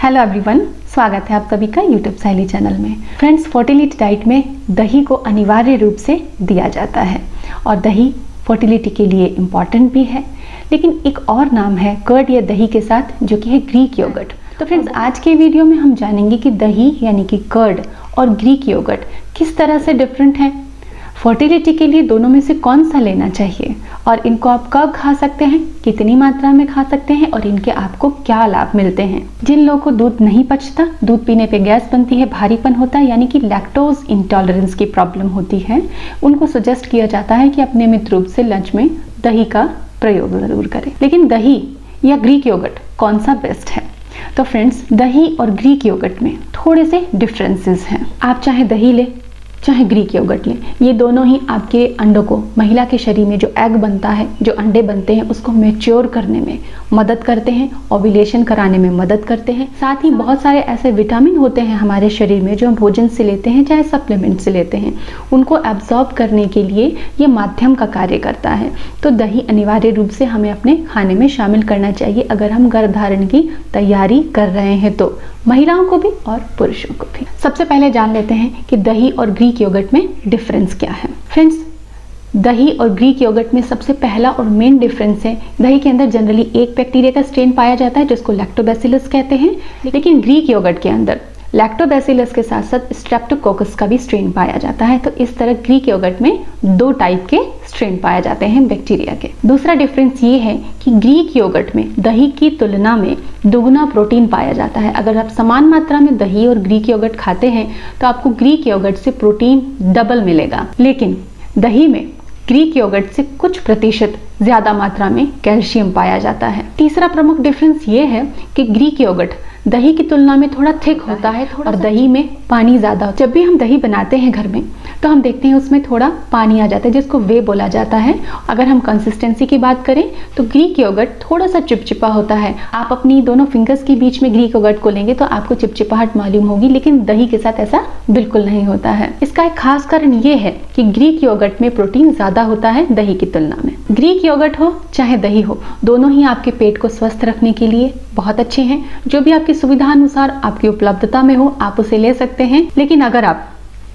Hello everyone, स्वागत है आप सभी का यूट्यूब साइली चैनल में। फ्रेंड्स, फर्टिलिटी डाइट में दही को अनिवार्य रूप से दिया जाता है और दही फर्टिलिटी के लिए इम्पॉर्टेंट भी है। लेकिन एक और नाम है कर्ड या दही के साथ, जो कि है ग्रीक योगर्ट। तो फ्रेंड्स, आज के वीडियो में हम जानेंगे कि दही यानी कि कर्ड और ग्रीक योगर्ट किस तरह से डिफरेंट हैं, फर्टिलिटी के लिए दोनों में से कौन सा लेना चाहिए और इनको आप कब खा सकते हैं, कितनी मात्रा में खा सकते हैं और इनके आपको क्या लाभ मिलते हैं। जिन लोगों को दूध नहीं पचता, दूध पीने पे गैस बनती है, भारीपन होता है यानी कि लैक्टोज इंटॉलरेंस की प्रॉब्लम होती है, उनको सजेस्ट किया जाता है कि अपने नियमित रूप से लंच में दही का प्रयोग जरूर करें। लेकिन दही या ग्रीक योगर्ट कौन सा बेस्ट है? तो फ्रेंड्स, दही और ग्रीक योगर्ट में थोड़े से डिफरेंसेस हैं। आप चाहे दही ले चाहे ग्रीक योगर्ट लें, ये दोनों ही आपके अंडों को, महिला के शरीर में जो एग बनता है, जो अंडे बनते हैं, उसको मैच्योर करने में मदद करते हैं, ओव्यूलेशन कराने में मदद करते हैं। साथ ही बहुत सारे ऐसे विटामिन होते हैं हमारे शरीर में जो हम भोजन से लेते हैं चाहे सप्लीमेंट से लेते हैं, उनको एब्जॉर्ब करने के लिए ये माध्यम का कार्य करता है। तो दही अनिवार्य रूप से हमें अपने खाने में शामिल करना चाहिए अगर हम गर्भधारण की तैयारी कर रहे हैं, तो महिलाओं को भी और पुरुषों को भी। सबसे पहले जान लेते हैं कि दही और ग्रीक योगर्ट में डिफरेंस क्या है। फ्रेंड्स, दही और ग्रीक योगर्ट में सबसे पहला और मेन डिफरेंस है, दही के अंदर जनरली एक बैक्टीरिया का स्ट्रेन पाया जाता है जिसको लैक्टोबैसिलस कहते हैं, लेकिन ग्रीक योगर्ट के अंदर लैक्टोबैसिलस के साथ साथ स्ट्रेप्टोकोकस का भी स्ट्रेन पाया जाता है। तो इस तरह ग्रीक योगर्ट में दो टाइप के स्ट्रेन पाए जाते हैं बैक्टीरिया के। दूसरा डिफरेंस ये है कि ग्रीक योगर्ट में दही की तुलना में दोगुना प्रोटीन पाया जाता है। अगर आप समान मात्रा में दही और ग्रीक योगर्ट खाते हैं तो आपको ग्रीक योगर्ट से प्रोटीन डबल मिलेगा, लेकिन दही में ग्रीक योगर्ट से कुछ प्रतिशत ज्यादा मात्रा में कैल्शियम पाया जाता है। तीसरा प्रमुख डिफरेंस ये है कि ग्रीक योगर्ट दही की तुलना में थोड़ा थिक होता है और दही में पानी ज्यादा होता है। जब भी हम दही बनाते हैं घर में तो हम देखते हैं उसमें थोड़ा पानी आ जाता है जिसको वे बोला जाता है। अगर हम कंसिस्टेंसी की बात करें तो ग्रीक योगर्ट थोड़ा सा चिपचिपा होता है। आप अपनी दोनों फिंगर्स के बीच में ग्रीक योगर्ट को लेंगे तो आपको चिपचिपाहट मालूम होगी, लेकिन दही के साथ ऐसा बिल्कुल नहीं होता है। इसका एक खास कारण ये है कि ग्रीक योगर्ट में प्रोटीन ज्यादा होता है दही की तुलना में। ग्रीक योगर्ट हो चाहे दही हो, दोनों ही आपके पेट को स्वस्थ रखने के लिए बहुत अच्छे हैं। जो भी आपकी सुविधा अनुसार आपकी उपलब्धता में हो आप उसे ले सकते हैं। लेकिन अगर आप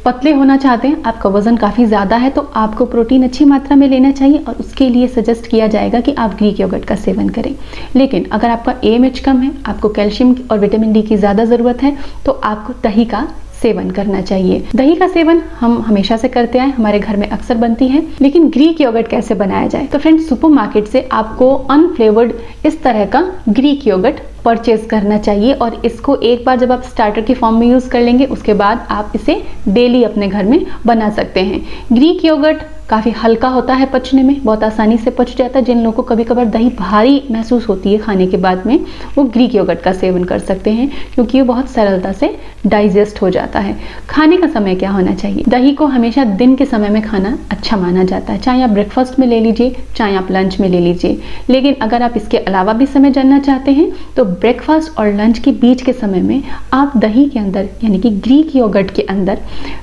पतले होना चाहते हैं, आपका वजन काफी ज्यादा है, तो आपको प्रोटीन अच्छी मात्रा में लेना चाहिए और उसके लिए सजेस्ट किया जाएगा कि आप ग्रीक योगर्ट का सेवन करें। लेकिन अगर आपका AMH कम है, आपको कैल्शियम और विटामिन D की ज्यादा जरूरत है, तो आपको दही का सेवन करना चाहिए। दही का सेवन हम हमेशा से करते आए, हमारे घर में अक्सर बनती है। लेकिन ग्रीक योगर्ट कैसे बनाया जाए? तो फ्रेंड्स, सुपरमार्केट से आपको अनफ्लेवर्ड इस तरह का ग्रीक योगर्ट परचेज करना चाहिए और इसको एक बार जब आप स्टार्टर की फॉर्म में यूज कर लेंगे, उसके बाद आप इसे डेली अपने घर में बना सकते हैं। ग्रीक योगर्ट काफी हल्का होता है पचने में, बहुत आसानी से पच जाता है। जिन लोगों को कभी कभार दही भारी महसूस होती है खाने के बाद में, वो ग्रीक योगर्ट का सेवन कर सकते हैं क्योंकि ये बहुत सरलता से डाइजेस्ट हो जाता है। खाने का समय क्या होना चाहिए? दही को हमेशा दिन के समय में खाना अच्छा माना जाता है, चाहे आप ब्रेकफास्ट में ले लीजिए चाहे आप लंच में ले लीजिए। लेकिन अगर आप इसके अलावा भी समय जानना चाहते हैं तो ब्रेकफास्ट और लंच के बीच के समय में आप दही के अंदर यानी कि ग्रीक योगर्ट के अंदर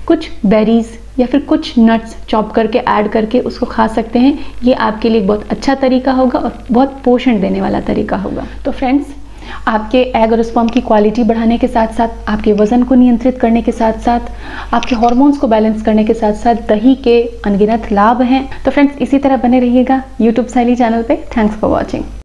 कुछ बेरीज या फिर कुछ नट्स चॉप करके ऐड करके उसको खा सकते हैं। ये आपके लिए बहुत अच्छा तरीका होगा और बहुत पोषण देने वाला तरीका होगा। तो फ्रेंड्स, आपके एग और स्पर्म की क्वालिटी बढ़ाने के साथ साथ, आपके वजन को नियंत्रित करने के साथ साथ, आपके हार्मोन्स को बैलेंस करने के साथ साथ दही के अनगिनत लाभ हैं। तो फ्रेंड्स, इसी तरह बने रहिएगा यूट्यूब साइली चैनल पे। Thanks for watching.